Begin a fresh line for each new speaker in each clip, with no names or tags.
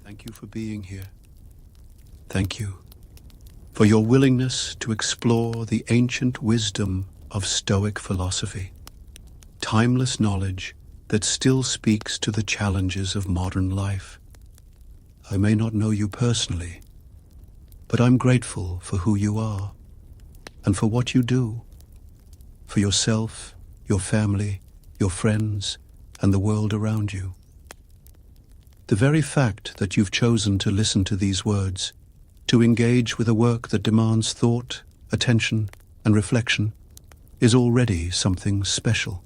Thank you for being here. Thank you for your willingness to explore the ancient wisdom of Stoic philosophy, timeless knowledge that still speaks to the challenges of modern life. I may not know you personally, but I'm grateful for who you are and for what you do, for yourself, your family, your friends, and the world around you. The very fact that you've chosen to listen to these words, to engage with a work that demands thought, attention, and reflection, is already something special.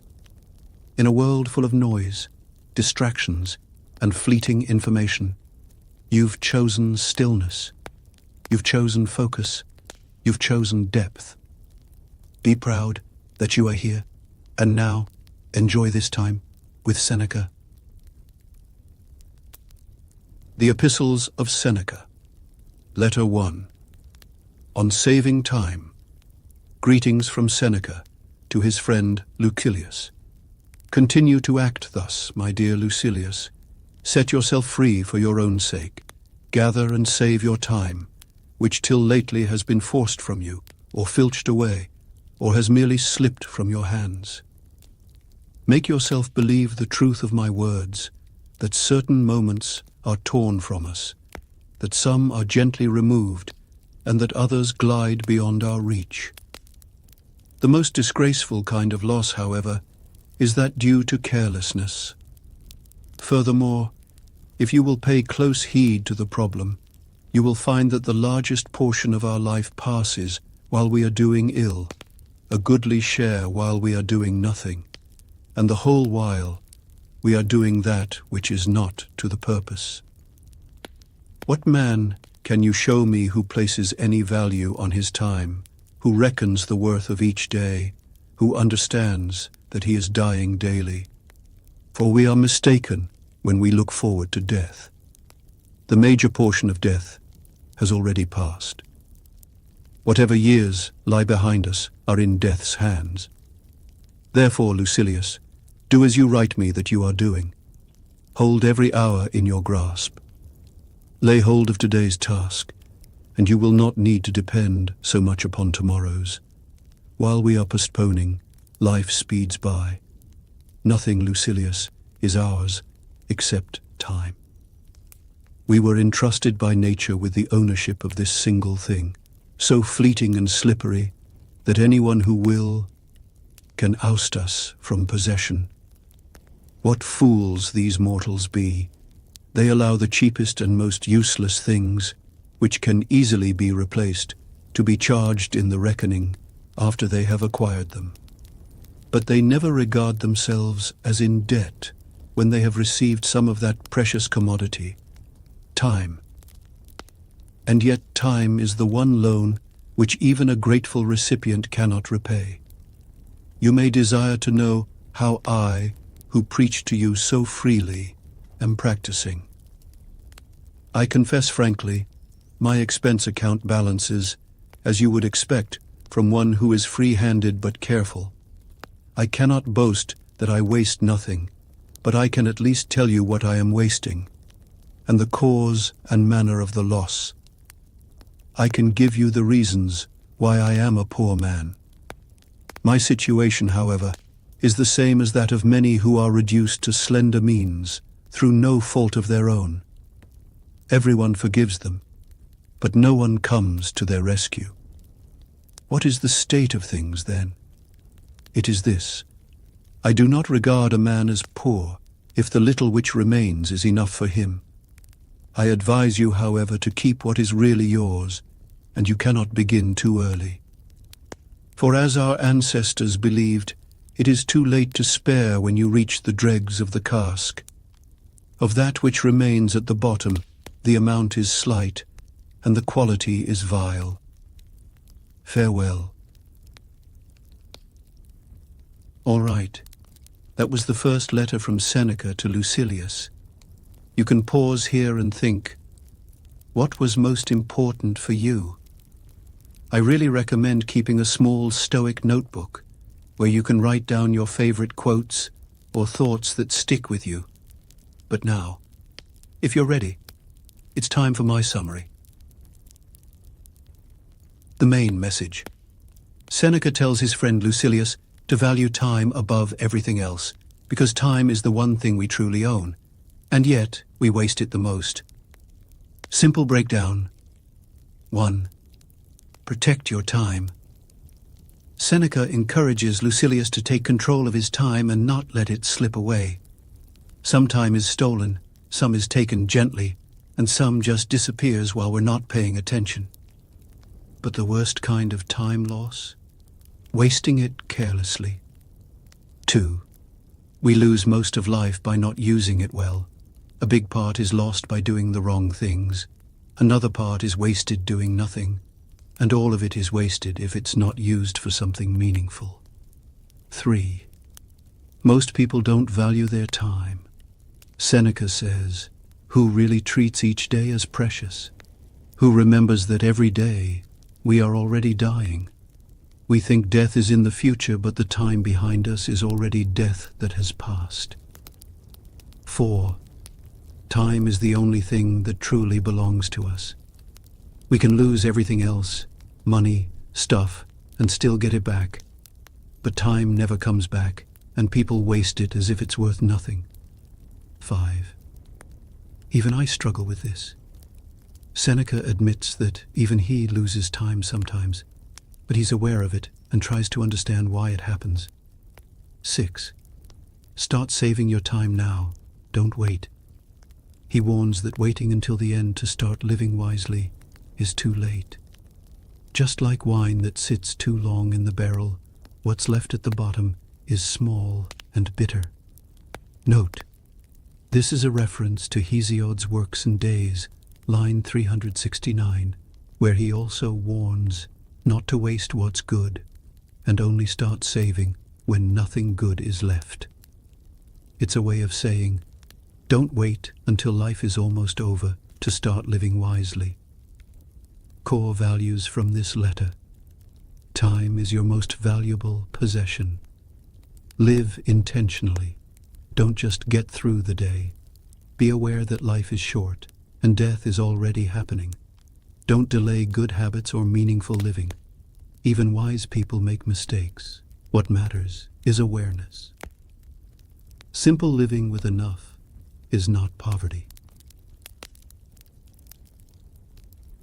In a world full of noise, distractions, and fleeting information, you've chosen stillness, you've chosen focus, you've chosen depth. Be proud that you are here, and now enjoy this time with Seneca. The Epistles of Seneca. Letter 1. On saving time. Greetings from Seneca to his friend Lucilius. Continue to act thus, my dear Lucilius. Set yourself free for your own sake. Gather and save your time, which till lately has been forced from you, or filched away, or has merely slipped from your hands. Make yourself believe the truth of my words, that certain moments are torn from us, that some are gently removed, and that others glide beyond our reach. The most disgraceful kind of loss, however, is that due to carelessness. Furthermore, if you will pay close heed to the problem, you will find that the largest portion of our life passes while we are doing ill, a goodly share while we are doing nothing, and the whole while we are doing that which is not to the purpose. What man can you show me who places any value on his time, who reckons the worth of each day, who understands that he is dying daily? For we are mistaken when we look forward to death. The major portion of death has already passed. Whatever years lie behind us are in death's hands. Therefore, Lucilius, do as you write me that you are doing. Hold every hour in your grasp. Lay hold of today's task, and you will not need to depend so much upon tomorrow's. While we are postponing, life speeds by. Nothing, Lucilius, is ours except time. We were entrusted by nature with the ownership of this single thing, so fleeting and slippery that anyone who will can oust us from possession. What fools these mortals be! They allow the cheapest and most useless things, which can easily be replaced, to be charged in the reckoning after they have acquired them. But they never regard themselves as in debt when they have received some of that precious commodity, time. And yet time is the one loan which even a grateful recipient cannot repay. You may desire to know how I, who preach to you so freely, am practicing. I confess frankly, my expense account balances, as you would expect from one who is free-handed but careful. I cannot boast that I waste nothing, but I can at least tell you what I am wasting, and the cause and manner of the loss. I can give you the reasons why I am a poor man. My situation, however, is the same as that of many who are reduced to slender means through no fault of their own. Everyone forgives them, but no one comes to their rescue. What is the state of things, then? It is this: I do not regard a man as poor if the little which remains is enough for him. I advise you, however, to keep what is really yours, and you cannot begin too early. For as our ancestors believed, it is too late to spare when you reach the dregs of the cask. Of that which remains at the bottom, the amount is slight, and the quality is vile. Farewell. All right, that was the first letter from Seneca to Lucilius. You can pause here and think, what was most important for you? I really recommend keeping a small Stoic notebook where you can write down your favorite quotes or thoughts that stick with you. But now, if you're ready, it's time for my summary. The main message. Seneca tells his friend Lucilius to value time above everything else, because time is the one thing we truly own, and yet we waste it the most. Simple breakdown. 1. Protect your time. Seneca encourages Lucilius to take control of his time and not let it slip away. Some time is stolen, some is taken gently, and some just disappears while we're not paying attention. But the worst kind of time loss? Wasting it carelessly. 2. We lose most of life by not using it well. A big part is lost by doing the wrong things. Another part is wasted doing nothing. And all of it is wasted if it's not used for something meaningful. 3. Most people don't value their time. Seneca says, "Who really treats each day as precious? Who remembers that every day we are already dying? We think death is in the future, but the time behind us is already death that has passed." 4. Time is the only thing that truly belongs to us. We can lose everything else, money, stuff, and still get it back. But time never comes back, and people waste it as if it's worth nothing. 5. Even I struggle with this. Seneca admits that even he loses time sometimes, but he's aware of it and tries to understand why it happens. 6. Start saving your time now, don't wait. He warns that waiting until the end to start living wisely is too late. Just like wine that sits too long in the barrel, what's left at the bottom is small and bitter. Note, this is a reference to Hesiod's Works and Days, line 369, where he also warns not to waste what's good, and only start saving when nothing good is left. It's a way of saying, don't wait until life is almost over to start living wisely. Core values from this letter. Time is your most valuable possession. Live intentionally. Don't just get through the day. Be aware that life is short, and death is already happening. Don't delay good habits or meaningful living. Even wise people make mistakes. What matters is awareness. Simple living with enough is not poverty.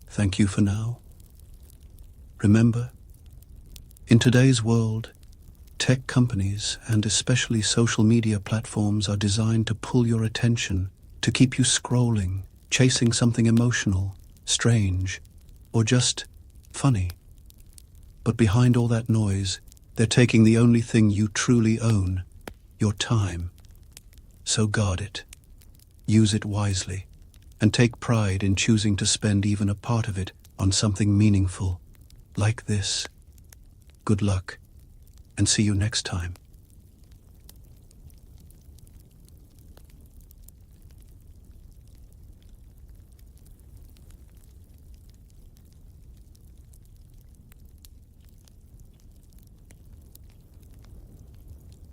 Thank you for now. Remember, in today's world, tech companies and especially social media platforms are designed to pull your attention, to keep you scrolling, chasing something emotional, strange, or just funny. But behind all that noise, they're taking the only thing you truly own, your time. So guard it, use it wisely, and take pride in choosing to spend even a part of it on something meaningful, like this. Good luck, and see you next time.